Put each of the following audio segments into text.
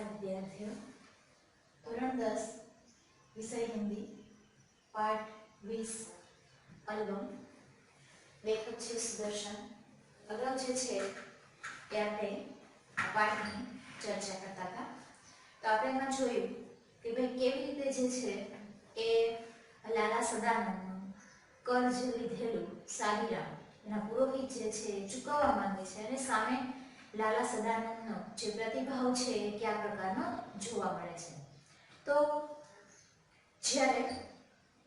नमस्कार विद्यार्थियों। ધોરણ 10 વિષય હિન્દી પાઠ 20 અલ્બમ લેખક છે સુદર્શન। અગાઉ જે છે એ આપણે આ પાઠની ચર્ચા કરતા હતા તો આપણે એમાં જોયું કે ભાઈ કેવી રીતે જે છે એ લાલા સદાનંદનું કર્જ લીધેલું સાલીરામ એના પુરોહિત જે છે ચૂકવવા માંગે છે અને સામે લાલા સદાનંદનો જે પ્રતિભાવ છે એ કયા પ્રકારનો જોવા મળે છે। તો જ્યારે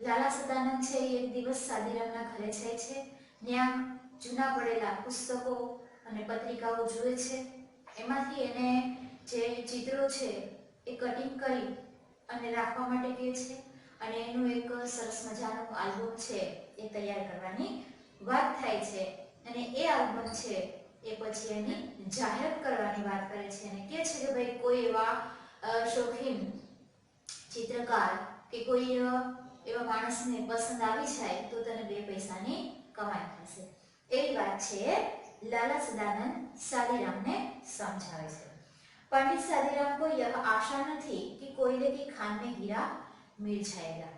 લાલા સદાનંદ છે એ એક દિવસ સાદીરામના ઘરે જાય છે, ત્યાં જૂના પડેલા પુસ્તકો અને પત્રિકાઓ જુએ છે, એમાંથી એને જે ચિત્રો છે એ કટિંગ કરી અને રાખવા માટે કહે છે અને એનું એક સરસ મજાનું આલ્બમ છે એ તૈયાર કરવાની વાત થાય છે અને એ આલ્બમ છે એ પછી એની જાહેરાત કરવાની વાત કરે છે અને કહે છે કે ભાઈ કોઈ એવા શોખીન ચિત્રકાર કે કોઈ એવા માણસને પસંદ આવી જાય તો તને 2 પૈસાની કમાઈ થશે। એ વાત છે લાલા સદાનંદ सादीरामने समझावे છે। पंडित सादीराम को यह आशा नहीं कि कोयले की खान में हीरा मिल जाएगा।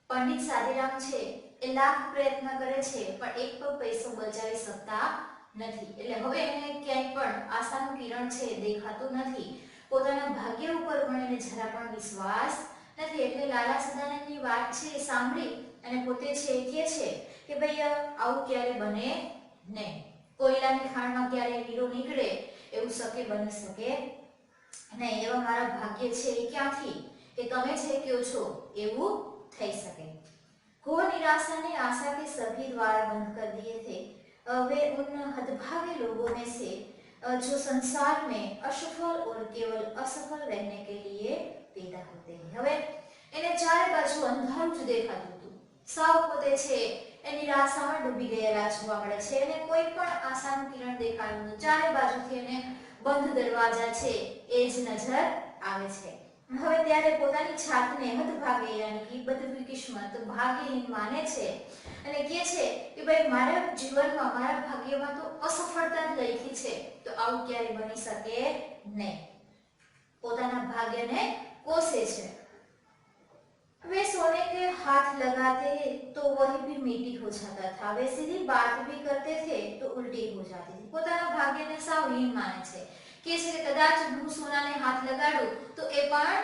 पंडित सादीराम છે એ લાખ પ્રયત્ન કરે છે પણ એક પણ પૈસો બચાવી શકતા નથી। એટલે હવે એને ક્યાંય પણ આશાનું કિરણ છે દેખાતું નથી, પોતાના ભાગ્ય ઉપર પણ એને જરા પણ વિશ્વાસ નથી। એટલે લાલા સદાનંદની વાત છે સાંભળી અને પોતે છે કહે છે કે ભાઈ આવું ક્યારે બને નહીં, કોયલાની ખાણમાં ક્યારે હીરો નીકળે એવું શક્ય બની શકે નહીં। એવા મારા ભાગ્ય છે એ ક્યાંથી કે તમે જે કહો છો એવું થઈ શકે। घोर निराशा ने आशा के सभी द्वार बंद कर दिए थे। वे उन हतभागे लोगों में से जो संसार में असफल और केवल असफल रहने के लिए पैदा होते हैं। હવે એને ચારે બાજુ અંધારું જ દેખાતું હતું, સાવ પોતે છે એ નિરાશામાં ડૂબી ગયેલા જોવા મળે છે અને કોઈ પણ આશાનું કિરણ દેખાતું નથી, ચારે બાજુથી એને બંધ દરવાજા છે એ જ નજર આવે છે। હવે ત્યારે પોતાની જાતને હતભાગે યાની કે બદકિસ્મત ભાગ્યહીન માને છે અને કહે છે કે ભાઈ મારા જીવનમાં મારા ભાગ્યમાં તો અસફળતા જ લખી છે, તો આવું ક્યારે બની શકે નહીં, પોતાના ભાગ્યને કોસે છે। वे सोने के हाथ लगाते तो वही भी मीठी हो जाता था, वे सीधी बात भी करते थे तो उल्टी हो जाती थी। પોતાના ભાગ્યને સાવ હીન માને છે, કે છે કે કદાચ હું સોનાને હાથ લગાડું તો એ પણ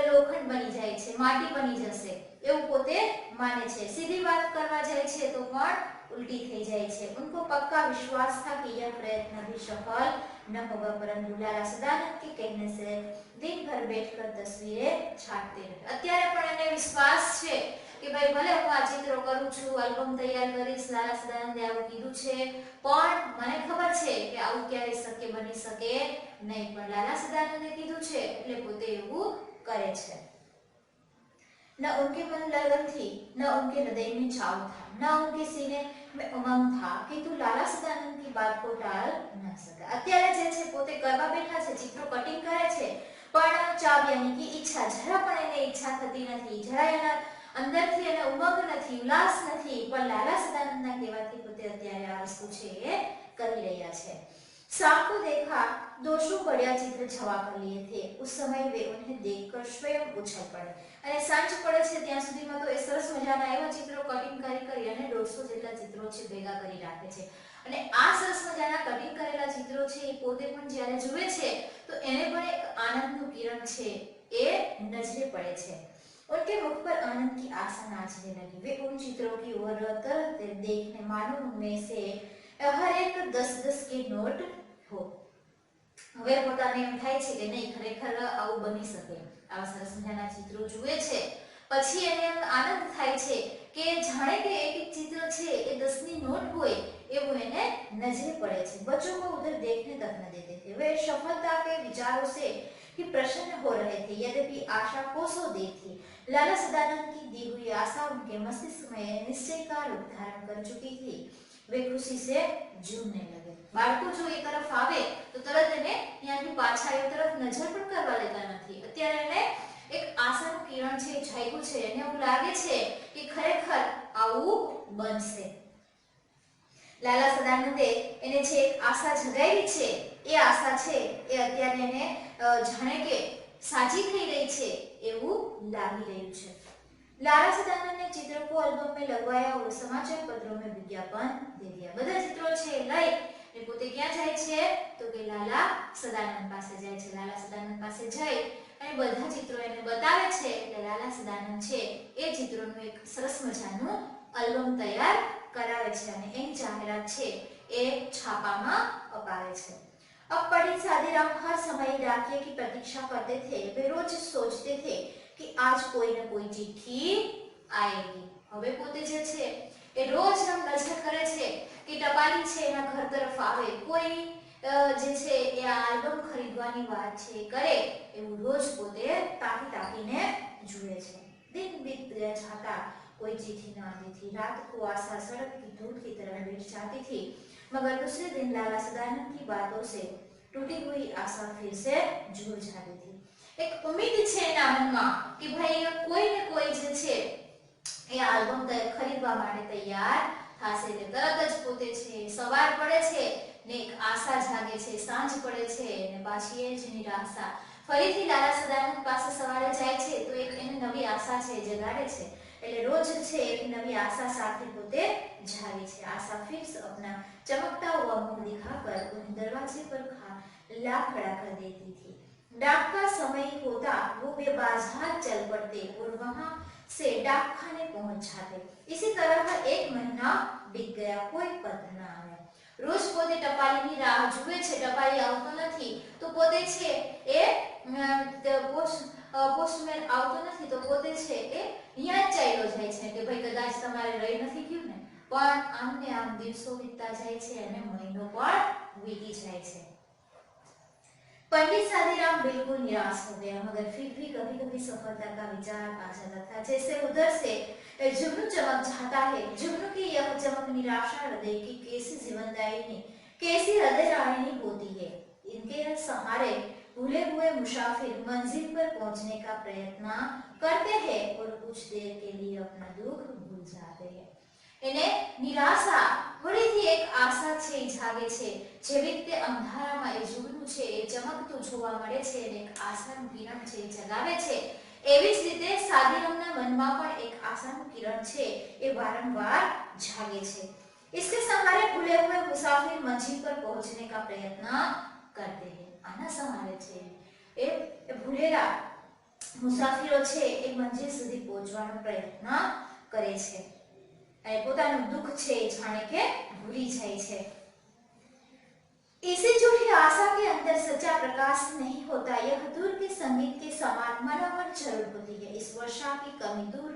લોખંડ બની જાય છે, માટી બની જશે એવું પોતે માને છે। સીધી વાત કરવા જાય છે તો પણ उल्टी થઈ જાય છે। उनको पक्का विश्वास था कि यह प्रयत्न भी सफल न होगा, परंतु लाला सदानंद के कहने से दिन भर बैठकर तस्वीरें छाटते रहे। અત્યારે પણ એને વિશ્વાસ છે કે ભાઈ ભલે હું આ ચિત્રો કરું છું, આલ્બમ તૈયાર કરીશ, લાલા સદાનંદે આવું કીધું છે પણ મને ખબર છે કે આવું ક્યારે શક્ય બની શકે નહીં, પણ લાલા સદાનંદે કીધું છે એટલે પોતે એવું કરે છે। न उनके मन लगन थी, न उनके हृदय में चाव था, न उनके सीने में उमंग था, किंतु लाला सदानंद की बात को टाल न सका। અત્યારે જે છે પોતે કરવા બેઠા છે, ચિત્રો કટિંગ કરે છે પણ ચાવ યાની કે ઈચ્છા, જરા પણ એને ઈચ્છા થતી નથી, જરા એના અંદરથી એને ઉમંગ નથી, ઉલ્લાસ નથી, પણ લાલા સદાનંદના કહેવાથી પોતે અત્યારે આ વસ્તુ છે એ કરી રહ્યા છે। शाम को देखा दोषों बढ़िया चित्र जमा कर लिए थे, उस समय वे उन्हें देखकर स्वयं उछल पड़े। અને સાંજ પડે છે ત્યાં સુધીમાં તો એ સરસ મજાના એવા ચિત્રો કટિંગ કરી અને 150 જેટલા ચિત્રો છે ભેગા કરી રાખે છે અને આ સરસ મજાના કટિંગ કરેલા ચિત્રો છે એ પોતે પણ જ્યારે જુએ છે તો એને પણ એક આનંદનું કિરણ છે એ નજરે પડે છે। उनके मुख पर आनंद की आशा नाचने लगी। वे उन चित्रों की ओर तरत देखने मानो उनमें से हर एक 10-10 के नोट हो। હવે પોતાને એમ થાય છે કે નહીં ખરેખર આવું બની શકે, આવા સરસ મજાના ચિત્રો જુએ છે પછી એને આનંદ થાય છે કે જાણે કે એક એક ચિત્ર છે એ 10ની નોટ હોય એવું એને નજરે પડે છે। बच्चों को उधर देखने तक न देते थे, वे सफलता के विचारों से ही प्रसन्न हो रहे थे, यद्यपि आशा कोसों देर थी। लाला सदानंद की दी हुई आशा उनके मस्तिष्क में निश्चय का रूप धारण कर चुकी थी। वे खुशी से झूमने लगे। બાળકો જો એ તરફ આવે તો તરત એને ત્યાંથી પાછા એ તરફ નજર પણ કરવા લેતા નથી। અત્યારે એને એક આશાનું કિરણ છે જાગ્યું છે, એને એવું લાગે છે કે ખરેખર આવું બનશે। લાલા સદાનંદે એને જે એક આશા જગાવી છે એ આશા છે એ અત્યારે એને જાણે કે સાચી થઈ રહી છે એવું લાગી રહ્યું છે। लाला सदानंद ने चित्रों को एल्बम में लगवाया और समाचार पत्रों में विज्ञापन दे दिया। બધા ચિત્રો છે લઈ ને પોતે ક્યાં જાય છે તો કે લાલા સદાનંદ પાસે જાય છે। લાલા સદાનંદ પાસે જઈ અને બધા ચિત્રો એને બતાવે છે એટલે લાલા સદાનંદ છે એ ચિત્રોનું એક સરસ મજાનું આલ્બમ તૈયાર કરાવે છે અને એની જાહેરાત છે એ છાપામાં અપાવે છે। अब पंडित सादीराम हर समय डाकिये की प्रतीक्षा करते थे। वे रोज सोचते थे कि आज कोई न कोई चिट्ठी आएगी। હવે પોતે જે છે એ રોજ આમ નજર કરે છે કે ટપાલી છે એના ઘર તરફ આવે, કોઈ જે છે એ આલ્બમ ખરીદવાની વાત છે કરે એવું રોજ પોતે તાકીને જુએ છે। दिन बीत जाता, कोई चिट्ठी न आती थी। रात को आशा सड़क की धूल की तरह बैठ जाती थी, मगर दूसरे दिन लाला सदानंद की बातों से टूटी हुई आशा फिर से जुड़ जाती थी। एक उम्मीद છે એના મનમાં કે ભાઈ કોઈ ને કોઈ જે છે એ આલ્બમ ખરીદવા માટે તૈયાર થાશે। એટલે તરત જ પોતે છે સવાર પડે છે ને એક આશા જાગે છે, સાંજ પડે છે ને પાછી એ જ નિરાશા। ફરીથી લાલા સદાનંદ પાસે સવારે જાય છે તો એક એને નવી આશા છે જગાડે છે। એટલે રોજ છે એક नवी आशा साथ होते जागे छे। आशा फिर से अपना चमकता हुआ मुंह दिखाकर उन्हें दरवाजे पर ला खड़ा कर देती थी। डाक का समय होता वो वे बाजार चल पड़ते और वहां से डाक खाने पहुंच जाते। इसी तरह एक महीना बीत गया, कोई पत्र न आया। रोज पोते टपालीनी राह जुए छे, टपाली आवतो नथी तो पोते छे ए पोस्टमेन आवतो नथी तो पोते छे ए અહીંયા જ ચાલ્યો જાય છે કે ભાઈ કદાચ તમારે રહી નથી ગયું ને। પણ આમને આમ દિવસો વીતતા જાય છે અને મહિનો પણ વીતી જાય છે। पंडित सादीराम बिल्कुल निराश हो गया, मगर फिर भी कभी-कभी सफलता का विचार आ जाता था। जैसे उधर से जुगनू चमक जाता है। जुगनू की यह चमक निराशा हृदय की कैसी जीवनदायिनी, कैसी हृदयराहिनी होती है। इनके सहारे भूले हुए मुसाफिर मंजिल पर पहुंचने का प्रयत्न करते हैं और कुछ देर के लिए अपना दुख भूल जाते हैं। એને નિરાશા ફરીથી એક આશા છે જાગે છે। જેવી રીતે અંધારામાં એ જુગનું છે એ ચમકતું જોવા મળે છે અને એક આશાનું કિરણ છે જગાવે છે, એવી જ રીતે સાદીરામના મનમાં પણ એક આશાનું કિરણ છે એ વારંવાર જાગે છે। इसके सहारे भूले हुए मुसाफिर मंजिल पर पहुंचने का प्रयत्न करते हैं। આના સહારે છે એ ભૂલેલા મુસાફિરો છે એ મંજિલ સુધી પહોંચવાનો પ્રયત્ન કરે છે અને પોતાનું દુઃખ છે જાણે કે ભૂલી જાય છે। इसी झूठी आशा के अंदर सच्चा प्रकाश नहीं होता। यह दूर के संगीत के समान मनोहर जरूर होती है। इस वर्षा की कमी दूर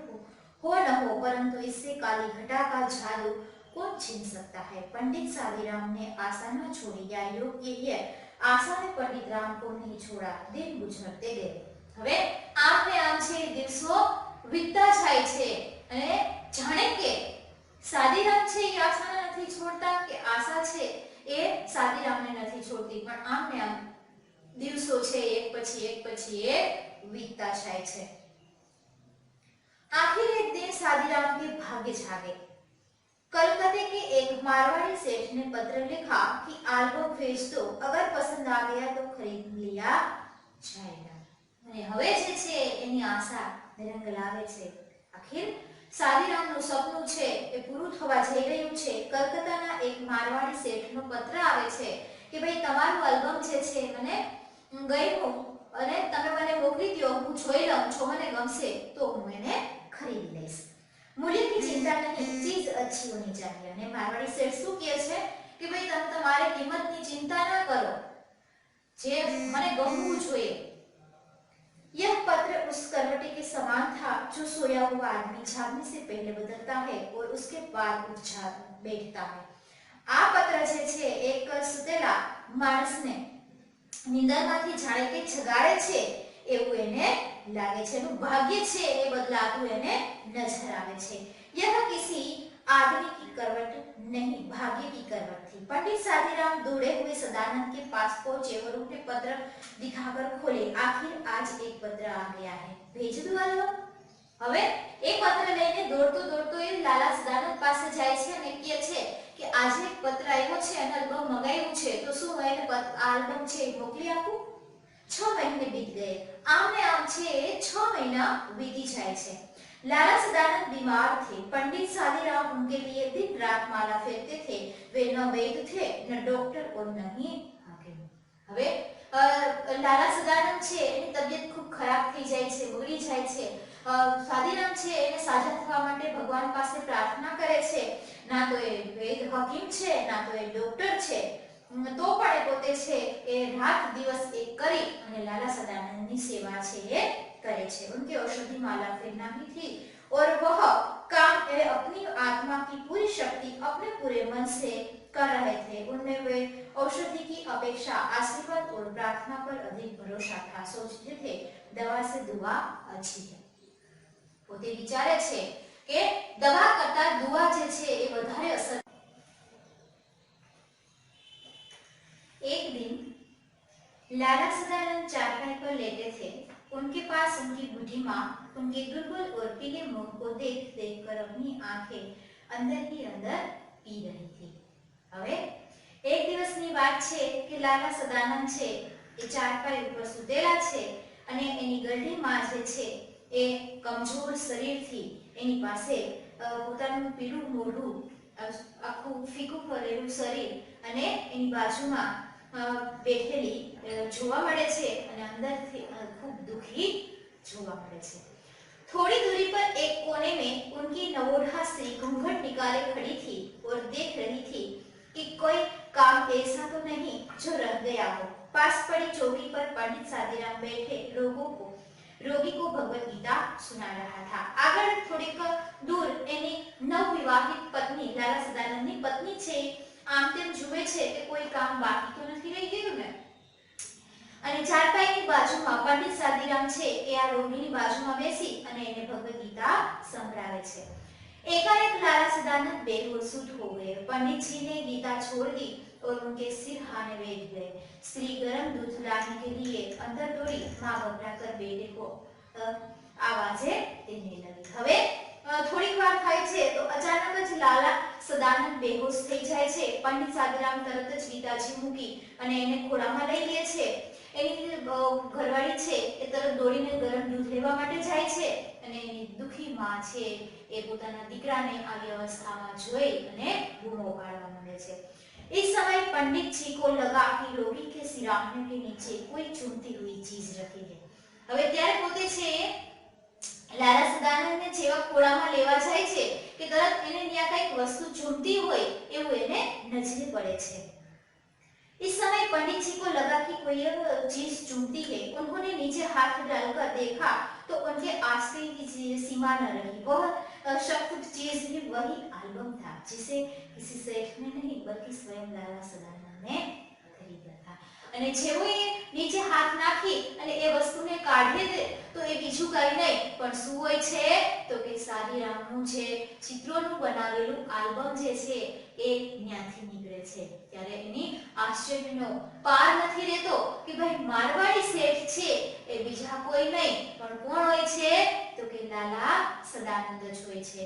हो न हो, परंतु इससे काली घटा का जादू कौन छीन सकता है। पंडित सादीराम ने आशा न छोड़ी, या योग्य है आशा ने पंडित राम को नहीं छोड़ा। दिन गुजरते गए। હવે આમને આમ છે દિવસો વીતતા જાય છે અને જાણે કે સાદીરામ છે એ આશાને નથી છોડતા કે આશા છે એ સાદીરામને નથી છોડતી, પણ આમને આમ દિવસો છે એક પછી એક વીતતા જાય છે। आखिर एक दिन सादीराम के भाग्य जागे। कलकत्ते के एक मारवाड़ी सेठ ने पत्र लिखा कि एल्बम भेज दो, अगर पसंद आ गया तो खरीद लिया जाएगा। અને હવે જે છે એની આશા રંગ લાવે છે। આખિર સાદીરામનું સપનું છે એ પૂરું થવા જઈ રહ્યું છે। કલકત્તાના એક મારવાડી શેઠનો પત્ર આવે છે કે ભાઈ તમારું આલ્બમ જે છે મને ગમ્યું અને તમે મને મોકલી દો, હું જોઈ લઉં, જો મને ગમશે તો હું એને ખરીદી લઈશ। મૂલ્ય की चिंता नहीं, चीज अच्छी होनी चाहिए। અને મારવાડી શેઠ શું કહે છે કે ભાઈ તમે તમારી કિંમતની ચિંતા ન કરો, જે મને ગમવું જોઈએ। यह पत्र उस करवटे के समान था जो सोया हुआ आदमी जागने से पहले बदलता है और उसके बाद उठ बैठता है। आ पत्र जे छे एक सुतेला माणसने निंदरमांथी जाणे के जगाड़े छे एवुं एने लागे छे, एनुं भाग्य छे ए बदलातुं एने नजर आवे छे। यह किसी आदमी की करवट नहीं, भाग्य की करवट थी। पंडित सादीराम दौड़े हुए सदानंद के पास पहुंचे और उन्हें पत्र दिखाकर खोले। आखिर आज एक पत्र आ गया है, भेज दो आल्बम। હવે એક પત્ર લઈને દોડતો એ લાલા સદાનંદ પાસે જાય છે અને કહે છે કે કે આજે એક પત્ર આવ્યો છે અને આલ્બમ મંગાવ્યું છે તો શું હું એને આલ્બમ છે મોકલી આપું? 6 મહિને बीत गए। आम ने आम छे 6 महीना बीती जाए छे। लाला सदानंद बीमार थे। पंडित सादीराम उनके लिए दिन रात माला फेरते थे। वे न वैद्य थे न डॉक्टर और न ही हाकिम। હવે લાલા સદાનંદ છે એની તબિયત ખૂબ ખરાબ થઈ જાય છે, બગડી જાય છે। સાદીરામ છે એને સાજા થવા માટે ભગવાન પાસે પ્રાર્થના કરે છે। ના તો એ વૈદ્ય હકીમ છે ના તો એ ડોક્ટર છે, तो પણ એ પોતે છે એ રાત દિવસ એક કરી અને લાલા સદાનંદની સેવા છે એ કરે છે। उनकी औषधि माला फेरना ही थी और वह काम वे अपनी आत्मा की पूरी शक्ति अपने पूरे मन से कर रहे थे। उनमें वे औषधि की अपेक्षा आशीर्वाद और प्रार्थना पर अधिक भरोसा था। सोचते थे दवा से दुआ अच्छी है। પોતે વિચારે છે કે દવા કરતા દુઆ જે છે એ વધારે અસર। एक दिन लाला सदानंद चारपाई पर लेटे थे। उनके पास उनकी बूढ़ी माँ उनके गुलगुल और पीले मुंह को देख देख कर अपनी आंखें अंदर ही अंदर पी रही थी। હવે એક દિવસની વાત છે કે લાલા સદાનંદ છે એ ચારપાઈ ઉપર સૂતેલા છે અને એની ગરડી માં જે છે એ કમજોર શરીરથી એની પાસે પોતાનું પીળું મોઢું, આખું ફીકું ફરેલું શરીર અને એની બાજુમાં બેઠેલી જોવા મળે છે અને અંદરથી ખૂબ દુખી જોવા મળે છે। थोड़ी दूरी पर एक कोने में उनकी नवोढ़ा स्त्री घूंघट निकाले खड़ी थी और देख रही थी कि कोई काम ऐसा तो नहीं जो रह गया हो। पास पड़ी चौकी पर पंडित सादीराम बैठे रोगी को भगवत गीता सुना रहा था। आगे थोड़ी दूर एनी नवविवाहित पत्नी लाला सदानंदनी पत्नी छे आम तेम जुए छे कि कोई काम बाकी तो नहीं रही गયું ને। અને ચારપાઈની બાજુમાં પંડિત સાદીરામ છે એ આ રોગીની બાજુમાં બેસી અને એને ભગવદ ગીતા સંભળાવે છે। एकाएक लाला सदानंद बेहोश हो गए। पंडित जी ने गीता छोड़ दी और उनके सिर हाने बैठ गए। स्त्री गर्म दूध लाने के लिए अंदर दौड़ी। मां घबरा कर बेटे को आवाजे देने लगी। હવે થોડીક વાર થાય છે તો અચાનક જ લાલા સદાનંદ બેહોશ થઈ જાય છે। પંડિત સાદીરામ તરત જ ગીતાજી મૂકી અને એને ખોળામાં લઈ લે છે। એની ઘરવાળી છે એ તરત દોડીને ગરમ દૂધ લેવા માટે જાય છે અને એની દુખી માં છે એ પોતાના દીકરાને આવી અવસ્થામાં જોઈ અને બૂમો પાડવા માંડે છે। इस समय पंडित जी को लगा कि रोगी के सिराहने के नीचे कोई चुनती हुई चीज रखी है। હવે ત્યારે પોતે છે લાલા સદાનંદને જેવા ખોળામાં લેવા જાય છે કે તરત એને ત્યાં કંઈક વસ્તુ ચૂમતી હોય એવું એને નજરે પડે છે। इस समय पंडित जी को लगा कि कोई चीज चूमती है। उन्होंने नीचे हाथ डालकर देखा तो उनके आश्चर्य की सीमा न रही। वह शब्द चीज ही वही एल्बम था जिसे किसी सेठ ने नहीं बल्कि स्वयं लाला सदानंद ने खरीदा था। અને જેવો એ નીચે હાથ નાખી અને એ વસ્તુને કાઢી દે તો એ બીજું કઈ નહીં પણ શું હોય છે તો કે સાદીરામનું જે ચિત્રોનું બનાવેલું આલ્બમ જે છે એ ન્યાથી નીકળે છે। ત્યારે એની આશ્ચર્યનો પાર નથી રહેતો કે ભાઈ મારવાડી શેઠ છે એ બીજા કોઈ નહીં પણ કોણ હોય છે તો કે લાલા સદાનંદ જ હોય છે।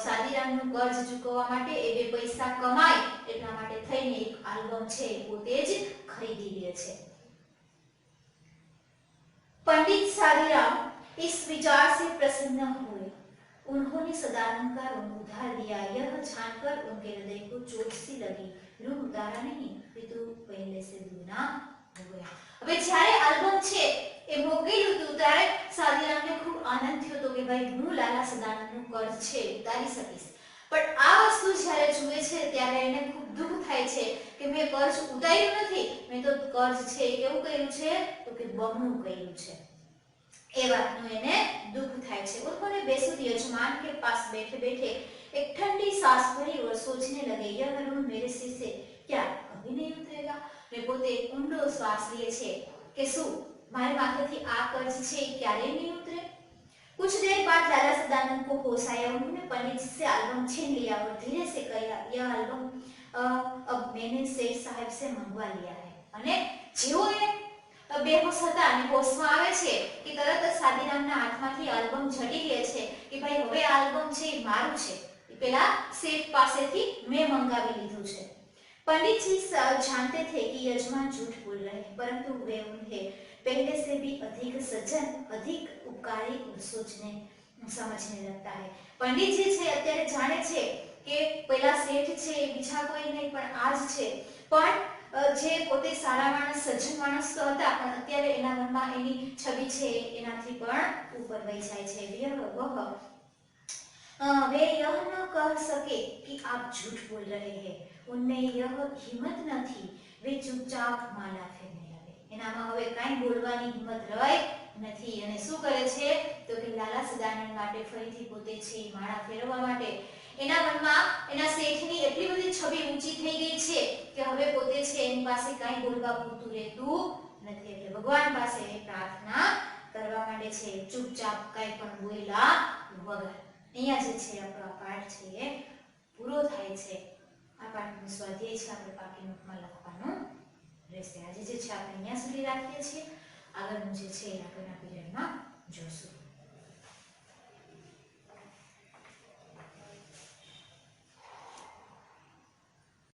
સાદીરામનું કર્જ ચૂકવવા માટે એ બે પૈસા કમાય એટલા માટે થઈને એક આલ્બમ છે પોતે જ खरीदी लिए छे। पंडित सादीराम इस विचार से प्रसन्न हुए। उन्होंने सदानंद का रूम उधार दिया। यह जानकर उनके हृदय को चोट सी लगी। रूम उतारा नहीं पितु पहले से दुगना हो गया। હવે જ્યારે આલ્બમ છે એ મોકલ્યું હતું ત્યારે સાદીરામને ખૂબ આનંદ થયો તો કે ભાઈ હું લાલા સદાનંદનું કર્જ છે ઉતારી શકીશ। પણ આ વસ્તુ જ્યારે જુએ છે ત્યારે એને ખૂબ દુઃખ થાય છે કે મેં કર્જ ઉતાર્યું નથી, મેં તો કર્જ છે કેવું કર્યું છે તો કે બમણું કર્યું છે। એ વાતનું એને દુઃખ થાય છે। उन्होंने बेसुध यजमान के पास बैठे बैठे एक ठंडी सांस भरी और सोचने लगे यह ऋण मेरे सिर से क्या कभी नहीं उतरेगा। ने પોતે ઊંડો શ્વાસ લે છે કે શું મારા માથેથી આ કર્જ છે ક્યારે નહીં ઉતરે। कुछ देर बाद लाला सदानंद को होश आया। उन्होंने पंडित से एल्बम छीन लिया और धीरे से कहा यह एल्बम अब मैंने सेठ साहब से मंगवा लिया है। અને જેવો એ બેહોશ હતા અને હોશમાં આવે છે કે તરત જ સાદીરામના હાથમાંથી આલ્બમ ઝડી લે છે કે ભાઈ હવે આલ્બમ છે એ મારું છે, એ પેલા શેઠ પાસેથી મેં મંગાવી લીધું છે। पंडित जी जानते थे कि यजमान झूठ बोल रहे हैं, परंतु वे उन्हें पहले से भी अधिक सज्जन, अधिक उपकारी सोचने समझने लगता है। पंडित जी છે અત્યારે જાણે છે કે પેલા શેઠ છે એ બીજા કોઈ નહીં પણ આ જ છે, પણ જે પોતે સારા માણસ સજ્જન માણસ તો હતા પણ અત્યારે એના મનમાં એની છબી છે એનાથી પણ ઉપર વહી જાય છે। वे यह न कह सके कि आप झूठ बोल रहे हैं, उनमें यह हिम्मत न थी, वे चुपचाप माला फेरने लगे। एनामां हवे काई बोलवानी हिम्मत रही નથી અને શું કરે છે તો કે લાલા સદાનંદ માટે ફરીથી પોતે છે માળા ફેરવવા માટે એના મનમાં એના શેઠની એટલી બધી છબી ઊંચી થઈ ગઈ છે કે હવે પોતે છે એની પાસે કાઈ બોલવા પૂરતું રહેતું નથી, એટલે ભગવાન પાસે પ્રાર્થના કરવા માંડે છે ચૂપચાપ કાઈ પણ બોલ્યા વગર। અહીંયા જે છે આપણો આ પાઠ છે એ પૂરો થાય છે। આ પાઠનો સ્વાધ્યાય છે આપણે પાકી નોટમાં લખવાનો રહેશે। આજે જે છે આપણે અહીંયા સુધી રાખીએ છીએ, આગળનું જે છે એ આગળના પીરિયડમાં જોશું।